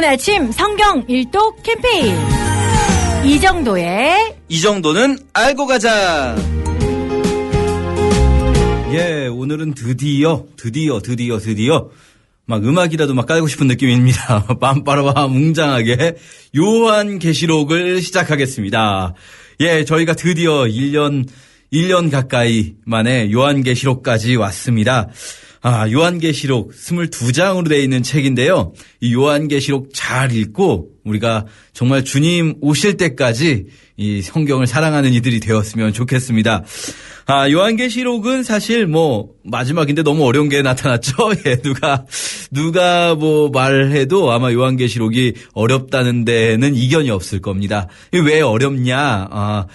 아침 성경 일독 캠페인 이 정도는 알고 가자. 예, 오늘은 드디어 막 음악이라도 막 깔고 싶은 느낌입니다. 빰빠라밤 웅장하게 요한계시록을 시작하겠습니다. 예, 저희가 드디어 1년 가까이 만에 요한계시록까지 왔습니다. 요한계시록 22장으로 되어 있는 책인데요. 이 요한계시록 잘 읽고 우리가 정말 주님 오실 때까지 이 성경을 사랑하는 이들이 되었으면 좋겠습니다. 요한계시록은 사실 마지막인데 너무 어려운 게 나타났죠. 예, 누가 말해도 아마 요한계시록이 어렵다는 데는 이견이 없을 겁니다. 왜 어렵냐?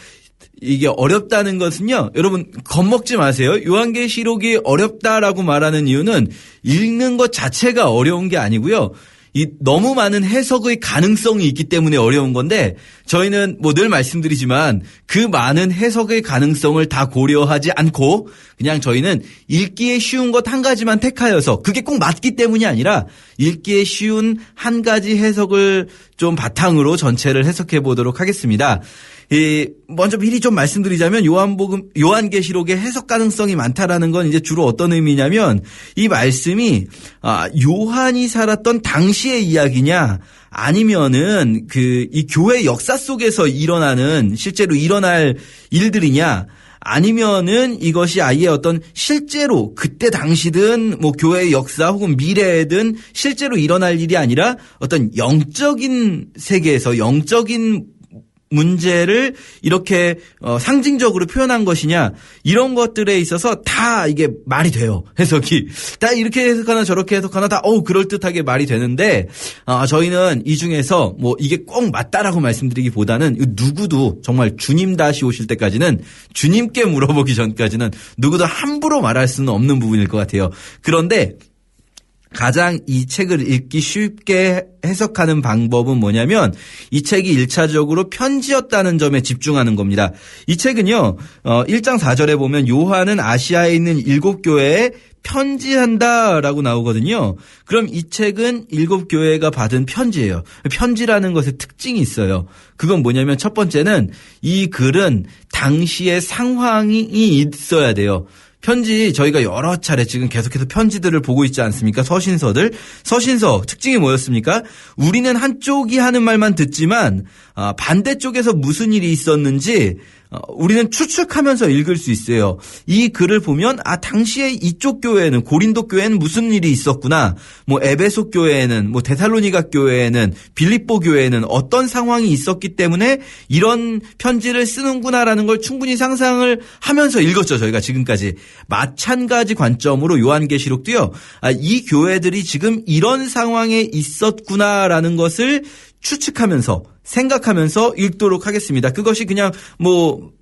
이게 어렵다는 것은요, 여러분 겁먹지 마세요. 요한계시록이 어렵다라고 말하는 이유는 읽는 것 자체가 어려운 게 아니고요. 이 너무 많은 해석의 가능성이 있기 때문에 어려운 건데, 저희는 늘 말씀드리지만 그 많은 해석의 가능성을 다 고려하지 않고 그냥 저희는 읽기에 쉬운 것 한 가지만 택하여서, 그게 꼭 맞기 때문이 아니라 읽기에 쉬운 한 가지 해석을 좀 바탕으로 전체를 해석해 보도록 하겠습니다. 먼저 미리 좀 말씀드리자면 요한계시록의 해석 가능성이 많다라는 건 이제 주로 어떤 의미냐면, 이 말씀이 요한이 살았던 당시의 이야기냐, 아니면은 이 교회 역사 속에서 실제로 일어날 일들이냐, 아니면은 이것이 아예 어떤 실제로 그때 당시든 교회의 역사 혹은 미래에든 실제로 일어날 일이 아니라 어떤 영적인 세계에서 영적인 문제를 이렇게 상징적으로 표현한 것이냐, 이런 것들에 있어서 다 이게 말이 돼요. 해석이 다 이렇게 해석하나 저렇게 해석하나 다 그럴듯하게 말이 되는데, 저희는 이 중에서 이게 꼭 맞다라고 말씀드리기보다는 누구도 정말 주님 다시 오실 때까지는, 주님께 물어보기 전까지는 누구도 함부로 말할 수는 없는 부분일 것 같아요. 그런데 가장 이 책을 읽기 쉽게 해석하는 방법은 뭐냐면, 이 책이 1차적으로 편지였다는 점에 집중하는 겁니다. 이 책은요, 1장 4절에 보면 요한은 아시아에 있는 7교회에 편지한다라고 나오거든요. 그럼 이 책은 7교회가 받은 편지예요. 편지라는 것의 특징이 있어요. 그건 뭐냐면, 첫 번째는 이 글은 당시의 상황이 있어야 돼요. 편지, 저희가 여러 차례 지금 계속해서 편지들을 보고 있지 않습니까? 서신서 특징이 뭐였습니까? 우리는 한쪽이 하는 말만 듣지만 반대쪽에서 무슨 일이 있었는지 우리는 추측하면서 읽을 수 있어요. 이 글을 보면 당시에 이쪽 교회는, 고린도 교회는 무슨 일이 있었구나, 에베소 교회에는, 데살로니가 교회에는, 빌립보 교회에는 어떤 상황이 있었기 때문에 이런 편지를 쓰는구나라는 걸 충분히 상상을 하면서 읽었죠, 저희가 지금까지. 마찬가지 관점으로 요한계시록도요, 이 교회들이 지금 이런 상황에 있었구나라는 것을 추측하면서, 생각하면서 읽도록 하겠습니다. 그것이 그냥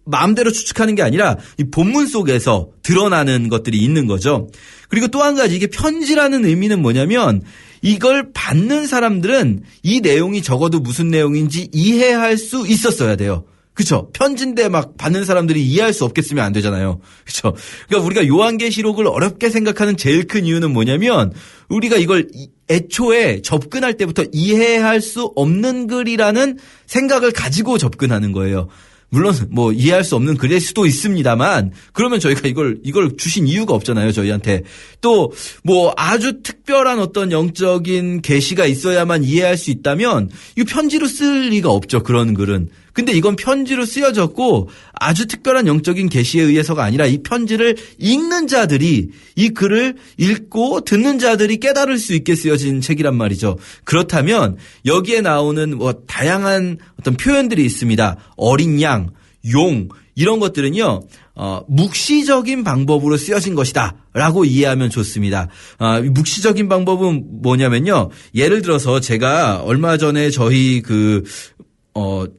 마음대로 추측하는 게 아니라 이 본문 속에서 드러나는 것들이 있는 거죠. 그리고 또 한 가지, 이게 편지라는 의미는 뭐냐면, 이걸 받는 사람들은 이 내용이 적어도 무슨 내용인지 이해할 수 있었어야 돼요. 그렇죠? 편지인데 막 받는 사람들이 이해할 수 없겠으면 안 되잖아요. 그렇죠? 그러니까 우리가 요한계시록을 어렵게 생각하는 제일 큰 이유는 뭐냐면, 우리가 이걸 애초에 접근할 때부터 이해할 수 없는 글이라는 생각을 가지고 접근하는 거예요. 물론 이해할 수 없는 글일 수도 있습니다만, 그러면 저희가 이걸 주신 이유가 없잖아요, 저희한테. 또 아주 특별한 어떤 영적인 계시가 있어야만 이해할 수 있다면 이 편지로 쓸 리가 없죠, 그런 글은. 근데 이건 편지로 쓰여졌고 아주 특별한 영적인 계시에 의해서가 아니라 이 편지를 읽는 자들이, 이 글을 읽고 듣는 자들이 깨달을 수 있게 쓰여진 책이란 말이죠. 그렇다면 여기에 나오는 다양한 어떤 표현들이 있습니다. 어린 양, 용, 이런 것들은요, 묵시적인 방법으로 쓰여진 것이다 라고 이해하면 좋습니다. 묵시적인 방법은 뭐냐면요, 예를 들어서 제가 얼마 전에 저희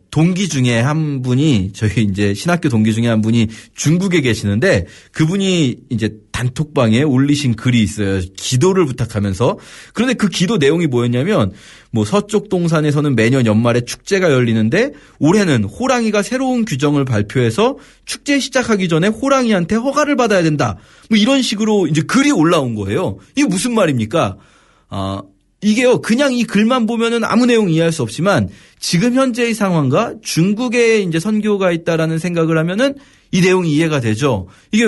동기 중에 한 분이, 저희 이제 신학교 동기 중에 한 분이 중국에 계시는데, 그분이 이제 단톡방에 올리신 글이 있어요. 기도를 부탁하면서. 그런데 그 기도 내용이 뭐였냐면, 서쪽 동산에서는 매년 연말에 축제가 열리는데 올해는 호랑이가 새로운 규정을 발표해서 축제 시작하기 전에 호랑이한테 허가를 받아야 된다. 이런 식으로 이제 글이 올라온 거예요. 이게 무슨 말입니까? 이게요, 그냥 이 글만 보면은 아무 내용 이해할 수 없지만 지금 현재의 상황과 중국에 이제 선교가 있다라는 생각을 하면은 이 내용이 이해가 되죠. 이게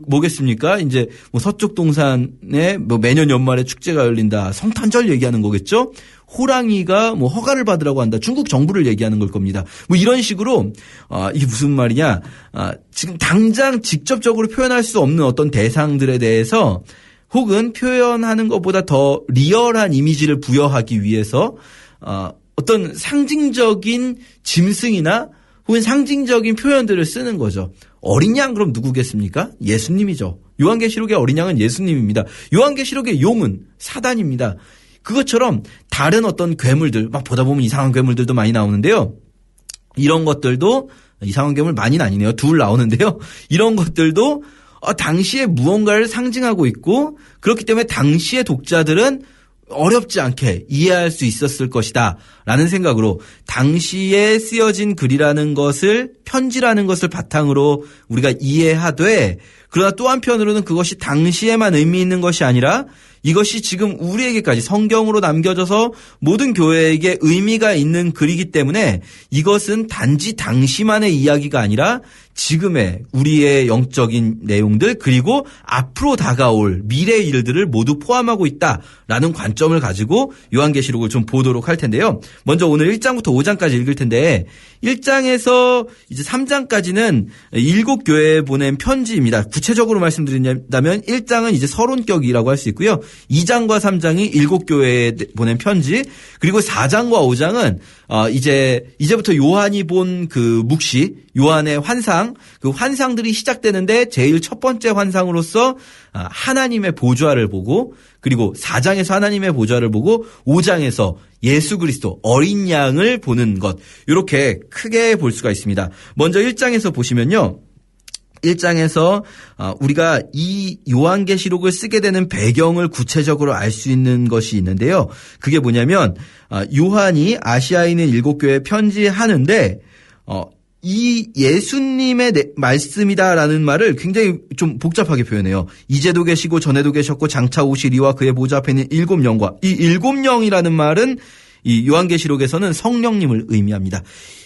뭐겠습니까? 이제 뭐 서쪽 동산에 뭐 매년 연말에 축제가 열린다. 성탄절 얘기하는 거겠죠? 호랑이가 뭐 허가를 받으라고 한다. 중국 정부를 얘기하는 걸 겁니다. 뭐 이런 식으로, 이게 무슨 말이냐. 지금 당장 직접적으로 표현할 수 없는 어떤 대상들에 대해서 혹은 표현하는 것보다 더 리얼한 이미지를 부여하기 위해서 어떤 상징적인 짐승이나 혹은 상징적인 표현들을 쓰는 거죠. 어린 양 그럼 누구겠습니까? 예수님이죠. 요한계시록의 어린 양은 예수님입니다. 요한계시록의 용은 사단입니다. 그것처럼 다른 어떤 괴물들, 막 보다 보면 이상한 괴물들도 많이 나오는데요. 이런 것들도 이상한 괴물 많이는 아니네요. 둘 나오는데요. 이런 것들도 당시에 무언가를 상징하고 있고 그렇기 때문에 당시의 독자들은 어렵지 않게 이해할 수 있었을 것이다 라는 생각으로 당시에 쓰여진 글이라는 것을 편지라는 것을 바탕으로 우리가 이해하되 그러나 또 한편으로는 그것이 당시에만 의미 있는 것이 아니라 이것이 지금 우리에게까지 성경으로 남겨져서 모든 교회에게 의미가 있는 글이기 때문에 이것은 단지 당시만의 이야기가 아니라 지금의 우리의 영적인 내용들 그리고 앞으로 다가올 미래의 일들을 모두 포함하고 있다라는 관점을 가지고 요한계시록을 좀 보도록 할 텐데요. 먼저 오늘 1장부터 5장까지 읽을 텐데 1장에서 이제 3장까지는 7교회에 보낸 편지입니다. 구체적으로 말씀드린다면 1장은 이제 서론격이라고 할 수 있고요. 2장과 3장이 7교회에 보낸 편지 그리고 4장과 5장은 이제부터 요한이 본 그 묵시 요한의 환상 그 환상들이 시작되는데 제일 첫 번째 환상으로서 하나님의 보좌를 보고 그리고 4장에서 하나님의 보좌를 보고 5장에서 예수 그리스도 어린 양을 보는 것 이렇게 크게 볼 수가 있습니다. 먼저 1장에서 보시면요. 1장에서 우리가 이 요한계시록을 쓰게 되는 배경을 구체적으로 알 수 있는 것이 있는데요. 그게 뭐냐면 요한이 아시아에 있는 7교회에 편지하는데 이 예수님의 말씀이다라는 말을 굉장히 좀 복잡하게 표현해요. 이제도 계시고 전에도 계셨고 장차 오시리와 그의 보좌 앞에 있는 7영과 이 7영이라는 말은 이 요한계시록에서는 성령님을 의미합니다.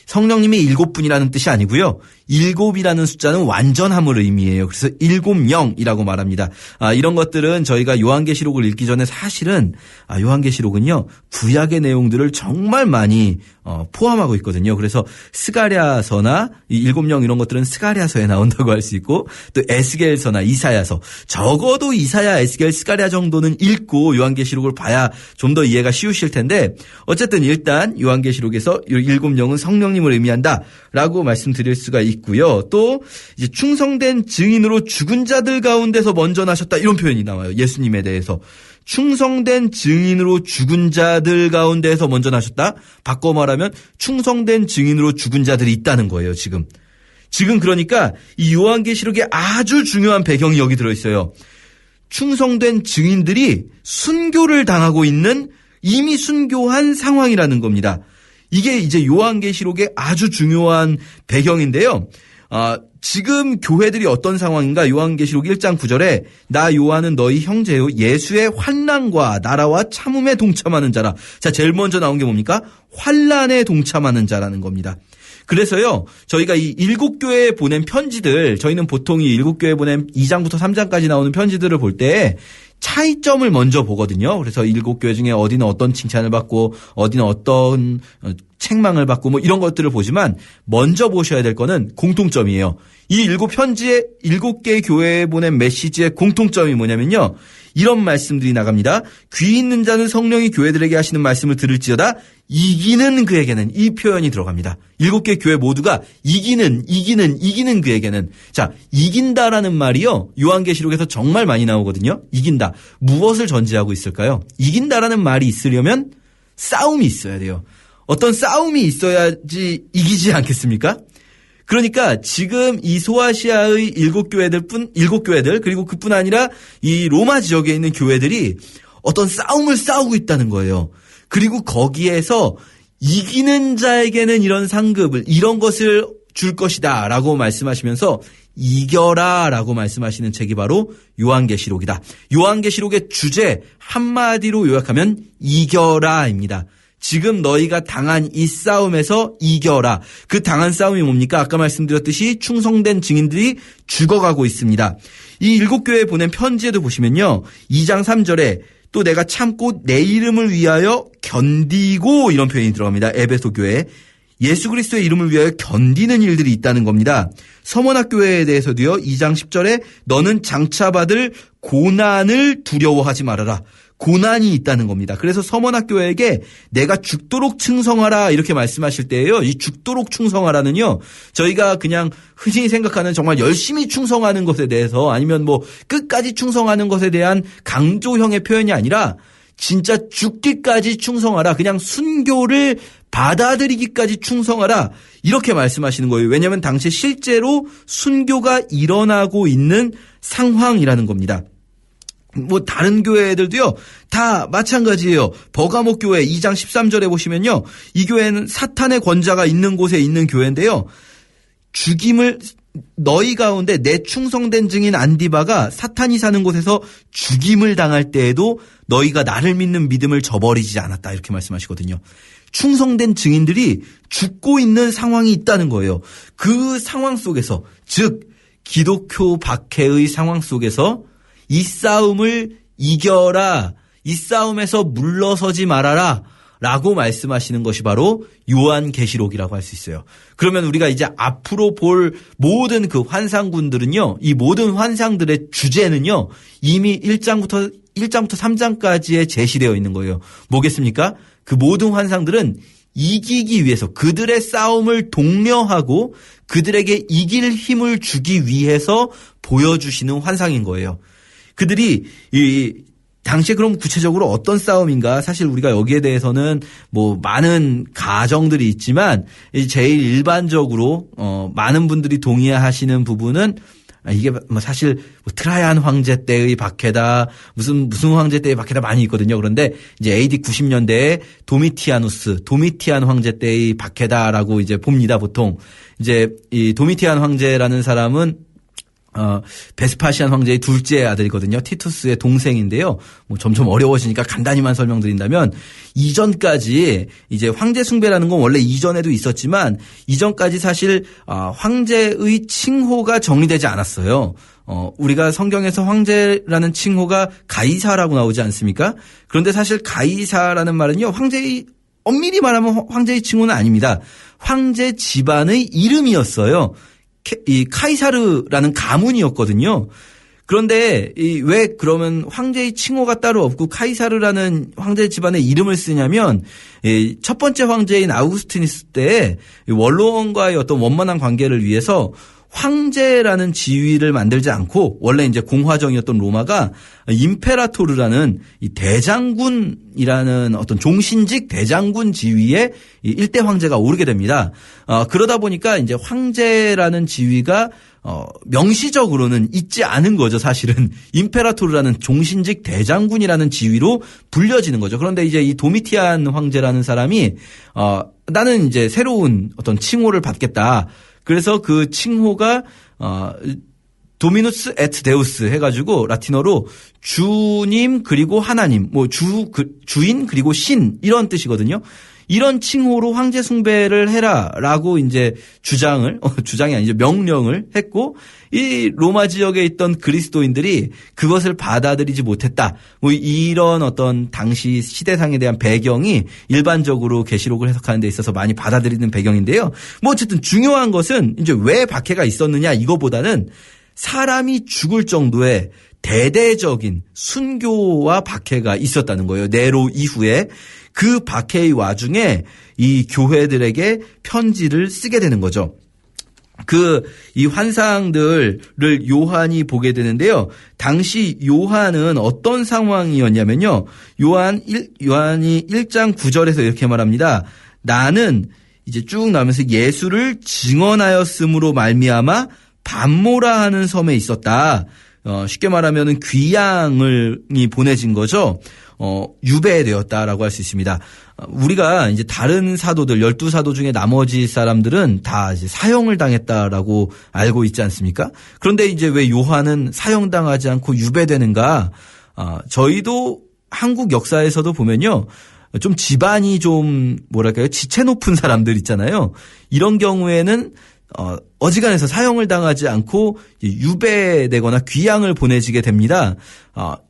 성령님이 7분이라는 뜻이 아니고요. 7이라는 숫자는 완전함을 의미해요. 그래서 7영이라고 말합니다. 이런 것들은 저희가 요한계시록을 읽기 전에 사실은 요한계시록은요. 구약의 내용들을 정말 많이 포함하고 있거든요. 그래서 스가랴서나 이 7영 이런 것들은 스가랴서에 나온다고 할 수 있고 또 에스겔서나 이사야서 적어도 이사야, 에스겔, 스가랴 정도는 읽고 요한계시록을 봐야 좀 더 이해가 쉬우실 텐데 어쨌든 일단 요한계시록에서 7영은 성령님을 의미한다라고 말씀드릴 수가 있고요. 또 이제 충성된 증인으로 죽은 자들 가운데서 먼저 나셨다 이런 표현이 나와요. 예수님에 대해서. 충성된 증인으로 죽은 자들 가운데서 먼저 나셨다. 바꿔 말하면 충성된 증인으로 죽은 자들이 있다는 거예요. 지금 그러니까 이 요한계시록에 아주 중요한 배경이 여기 들어있어요. 충성된 증인들이 순교를 당하고 있는 이미 순교한 상황이라는 겁니다. 이게 이제 요한계시록의 아주 중요한 배경인데요. 지금 교회들이 어떤 상황인가? 요한계시록 1장 9절에 나 요한은 너희 형제요 예수의 환난과 나라와 참음에 동참하는 자라. 자, 제일 먼저 나온 게 뭡니까? 환난에 동참하는 자라는 겁니다. 그래서요, 저희가 이 7교회에 보낸 편지들, 저희는 보통 이 7교회에 보낸 2장부터 3장까지 나오는 편지들을 볼 때 차이점을 먼저 보거든요. 그래서 7교회 중에 어디는 어떤 칭찬을 받고 어디는 어떤 책망을 받고 뭐 이런 것들을 보지만 먼저 보셔야 될 거는 공통점이에요. 이 7편지의 7개의 교회에 보낸 메시지의 공통점이 뭐냐면요. 이런 말씀들이 나갑니다. 귀 있는 자는 성령이 교회들에게 하시는 말씀을 들을지어다 이기는 그에게는 이 표현이 들어갑니다. 7개 교회 모두가 이기는 그에게는. 자, 이긴다라는 말이요. 요한계시록에서 정말 많이 나오거든요. 이긴다. 무엇을 전제하고 있을까요? 이긴다라는 말이 있으려면 싸움이 있어야 돼요. 어떤 싸움이 있어야지 이기지 않겠습니까? 그러니까 지금 이 소아시아의 7교회들 그리고 그뿐 아니라 이 로마 지역에 있는 교회들이 어떤 싸움을 싸우고 있다는 거예요. 그리고 거기에서 이기는 자에게는 이런 상급을 이런 것을 줄 것이다 라고 말씀하시면서 이겨라 라고 말씀하시는 책이 바로 요한계시록이다. 요한계시록의 주제 한마디로 요약하면 이겨라입니다. 지금 너희가 당한 이 싸움에서 이겨라. 그 당한 싸움이 뭡니까? 아까 말씀드렸듯이 충성된 증인들이 죽어가고 있습니다. 이 7교회에 보낸 편지에도 보시면요. 2장 3절에 또 내가 참고 내 이름을 위하여 견디고 이런 표현이 들어갑니다. 에베소 교회. 예수 그리스도의 이름을 위하여 견디는 일들이 있다는 겁니다. 서머나교회에 대해서도요. 2장 10절에 너는 장차 받을 고난을 두려워하지 말아라. 고난이 있다는 겁니다. 그래서 서머나교회에게 내가 죽도록 충성하라 이렇게 말씀하실 때예요. 이 죽도록 충성하라는요. 저희가 그냥 흔히 생각하는 정말 열심히 충성하는 것에 대해서 아니면 뭐 끝까지 충성하는 것에 대한 강조형의 표현이 아니라 진짜 죽기까지 충성하라. 그냥 순교를 받아들이기까지 충성하라. 이렇게 말씀하시는 거예요. 왜냐하면 당시 실제로 순교가 일어나고 있는 상황이라는 겁니다. 뭐 다른 교회들도요. 다 마찬가지예요. 버가모 교회 2장 13절에 보시면요. 이 교회는 사탄의 권자가 있는 곳에 있는 교회인데요. 죽임을 너희 가운데 내 충성된 증인 안디바가 사탄이 사는 곳에서 죽임을 당할 때에도 너희가 나를 믿는 믿음을 저버리지 않았다. 이렇게 말씀하시거든요. 충성된 증인들이 죽고 있는 상황이 있다는 거예요. 그 상황 속에서 즉 기독교 박해의 상황 속에서 이 싸움을 이겨라. 이 싸움에서 물러서지 말아라. 라고 말씀하시는 것이 바로 요한계시록이라고 할 수 있어요. 그러면 우리가 이제 앞으로 볼 모든 그 환상군들은요. 이 모든 환상들의 주제는요. 이미 1장부터 3장까지에 제시되어 있는 거예요. 뭐겠습니까? 그 모든 환상들은 이기기 위해서 그들의 싸움을 독려하고 그들에게 이길 힘을 주기 위해서 보여주시는 환상인 거예요. 그들이 당시에 그럼 구체적으로 어떤 싸움인가? 사실 우리가 여기에 대해서는 뭐 많은 가정들이 있지만 제일 일반적으로 많은 분들이 동의하시는 부분은 이게 뭐 사실 뭐 트라이안 황제 때의 박해다, 무슨 황제 때의 박해다 많이 있거든요. 그런데 이제 AD 90년대에 도미티안 황제 때의 박해다라고 이제 봅니다. 보통 이제 이 도미티안 황제라는 사람은 베스파시안 황제의 둘째 아들이거든요. 티투스의 동생인데요. 뭐 점점 어려워지니까 간단히만 설명드린다면 이전까지 이제 황제 숭배라는 건 원래 이전에도 있었지만 이전까지 사실 황제의 칭호가 정리되지 않았어요. 우리가 성경에서 황제라는 칭호가 가이사라고 나오지 않습니까? 그런데 사실 가이사라는 말은요. 황제의 엄밀히 말하면 황제의 칭호는 아닙니다. 황제 집안의 이름이었어요. 이 카이사르라는 가문이었거든요. 그런데 왜 그러면 황제의 칭호가 따로 없고 카이사르라는 황제 집안의 이름을 쓰냐면 첫 번째 황제인 아우구스티누스 때 원로원과의 어떤 원만한 관계를 위해서 황제라는 지위를 만들지 않고 원래 이제 공화정이었던 로마가 임페라토르라는 이 대장군이라는 어떤 종신직 대장군 지위에 일대 황제가 오르게 됩니다. 그러다 보니까 이제 황제라는 지위가 명시적으로는 있지 않은 거죠. 사실은 임페라토르라는 종신직 대장군이라는 지위로 불려지는 거죠. 그런데 이제 이 도미티안 황제라는 사람이 나는 이제 새로운 어떤 칭호를 받겠다. 그래서 그 칭호가 도미누스 에트 데우스 해가지고 라틴어로 주님 그리고 하나님, 뭐 주인 그리고 신 이런 뜻이거든요. 이런 칭호로 황제 숭배를 해라라고 이제 주장이 아니죠. 명령을 했고 이 로마 지역에 있던 그리스도인들이 그것을 받아들이지 못했다. 뭐 이런 어떤 당시 시대상에 대한 배경이 일반적으로 계시록을 해석하는 데 있어서 많이 받아들이는 배경인데요. 뭐 어쨌든 중요한 것은 이제 왜 박해가 있었느냐 이거보다는 사람이 죽을 정도의 대대적인 순교와 박해가 있었다는 거예요. 네로 이후에 그 박해의 와중에 이 교회들에게 편지를 쓰게 되는 거죠. 이 환상들을 요한이 보게 되는데요. 당시 요한은 어떤 상황이었냐면요. 요한이 1장 9절에서 이렇게 말합니다. 나는 이제 쭉 나오면서 예수를 증언하였음으로 말미암아 밤모라 하는 섬에 있었다. 쉽게 말하면은 귀양이 보내진 거죠. 유배되었다라고 할 수 있습니다. 우리가 이제 다른 사도들 12사도 중에 나머지 사람들은 다 이제 사형을 당했다라고 알고 있지 않습니까? 그런데 이제 왜 요한은 사형당하지 않고 유배되는가? 저희도 한국 역사에서도 보면요. 좀 집안이 좀 뭐랄까요? 지체 높은 사람들 있잖아요. 이런 경우에는 어지간해서 사형을 당하지 않고 유배되거나 귀양을 보내지게 됩니다.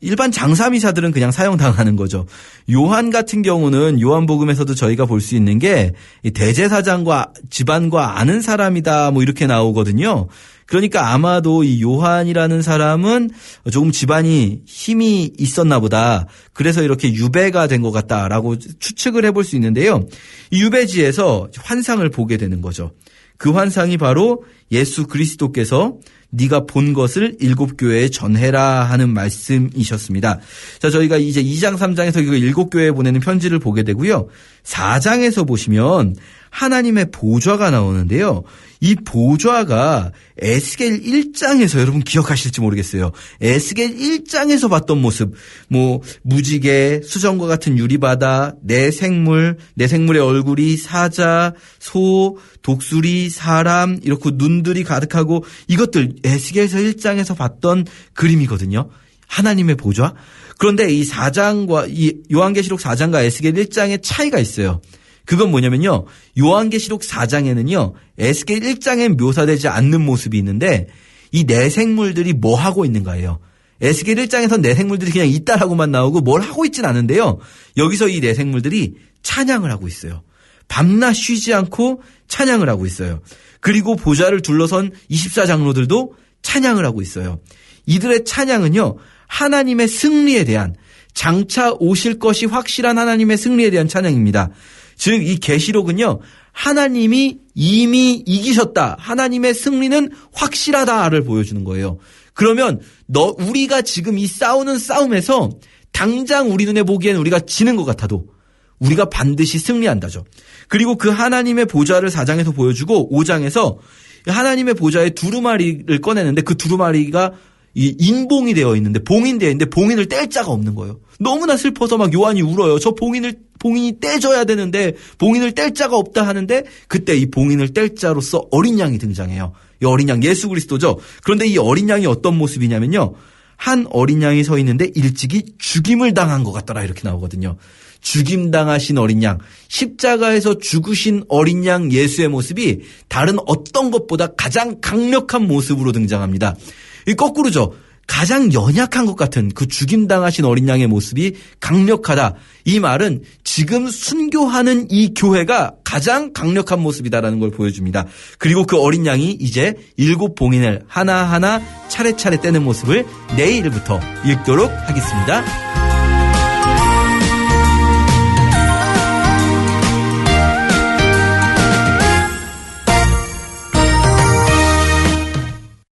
일반 장사미사들은 그냥 사형당하는 거죠. 요한 같은 경우는 요한복음에서도 저희가 볼 수 있는 게 대제사장과 집안과 아는 사람이다 뭐 이렇게 나오거든요. 그러니까 아마도 이 요한이라는 사람은 조금 집안이 힘이 있었나 보다. 그래서 이렇게 유배가 된 것 같다라고 추측을 해볼 수 있는데요. 이 유배지에서 환상을 보게 되는 거죠. 그 환상이 바로 예수 그리스도께서 네가 본 것을 7교회에 전해라 하는 말씀이셨습니다. 자, 저희가 이제 2장 3장에서 그 7교회에 보내는 편지를 보게 되고요. 4장에서 보시면 하나님의 보좌가 나오는데요. 이 보좌가 에스겔 1장에서 여러분 기억하실지 모르겠어요. 에스겔 1장에서 봤던 모습, 뭐 무지개, 수정과 같은 유리바다, 내 생물의 얼굴이 사자, 소, 독수리, 사람 이렇게 눈들이 가득하고 이것들 에스겔서 1장에서 봤던 그림이거든요. 하나님의 보좌. 그런데 이 4장과 이 요한계시록 4장과 에스겔 1장의 차이가 있어요. 그건 뭐냐면요. 요한계시록 4장에는요. 에스겔 1장에 묘사되지 않는 모습이 있는데 이 내생물들이 뭐 하고 있는가예요. 에스겔 1장에선 내생물들이 그냥 있다라고만 나오고 뭘 하고 있진 않은데요. 여기서 이 내생물들이 찬양을 하고 있어요. 밤낮 쉬지 않고 찬양을 하고 있어요. 그리고 보좌를 둘러선 24장로들도 찬양을 하고 있어요. 이들의 찬양은요. 하나님의 승리에 대한 장차 오실 것이 확실한 하나님의 승리에 대한 찬양입니다. 즉 이 계시록은요. 하나님이 이미 이기셨다. 하나님의 승리는 확실하다를 보여주는 거예요. 그러면 우리가 지금 이 싸우는 싸움에서 당장 우리 눈에 보기엔 우리가 지는 것 같아도 우리가 반드시 승리한다죠. 그리고 그 하나님의 보좌를 4장에서 보여주고 5장에서 하나님의 보좌의 두루마리를 꺼내는데 그 두루마리가 이 인봉이 되어 있는데 봉인되어 있는데 봉인을 뗄 자가 없는 거예요. 너무나 슬퍼서 막 요한이 울어요. 저 봉인이 떼져야 되는데 봉인을 뗄 자가 없다 하는데 그때 이 봉인을 뗄 자로서 어린 양이 등장해요. 이 어린 양 예수 그리스도죠. 그런데 이 어린 양이 어떤 모습이냐면요. 한 어린 양이 서 있는데 일찍이 죽임을 당한 것 같더라 이렇게 나오거든요. 죽임당하신 어린 양, 십자가에서 죽으신 어린 양 예수의 모습이 다른 어떤 것보다 가장 강력한 모습으로 등장합니다. 이 거꾸로죠. 가장 연약한 것 같은 그 죽임당하신 어린 양의 모습이 강력하다. 이 말은 지금 순교하는 이 교회가 가장 강력한 모습이다라는 걸 보여줍니다. 그리고 그 어린 양이 이제 7 봉인을 하나하나 차례차례 떼는 모습을 내일부터 읽도록 하겠습니다.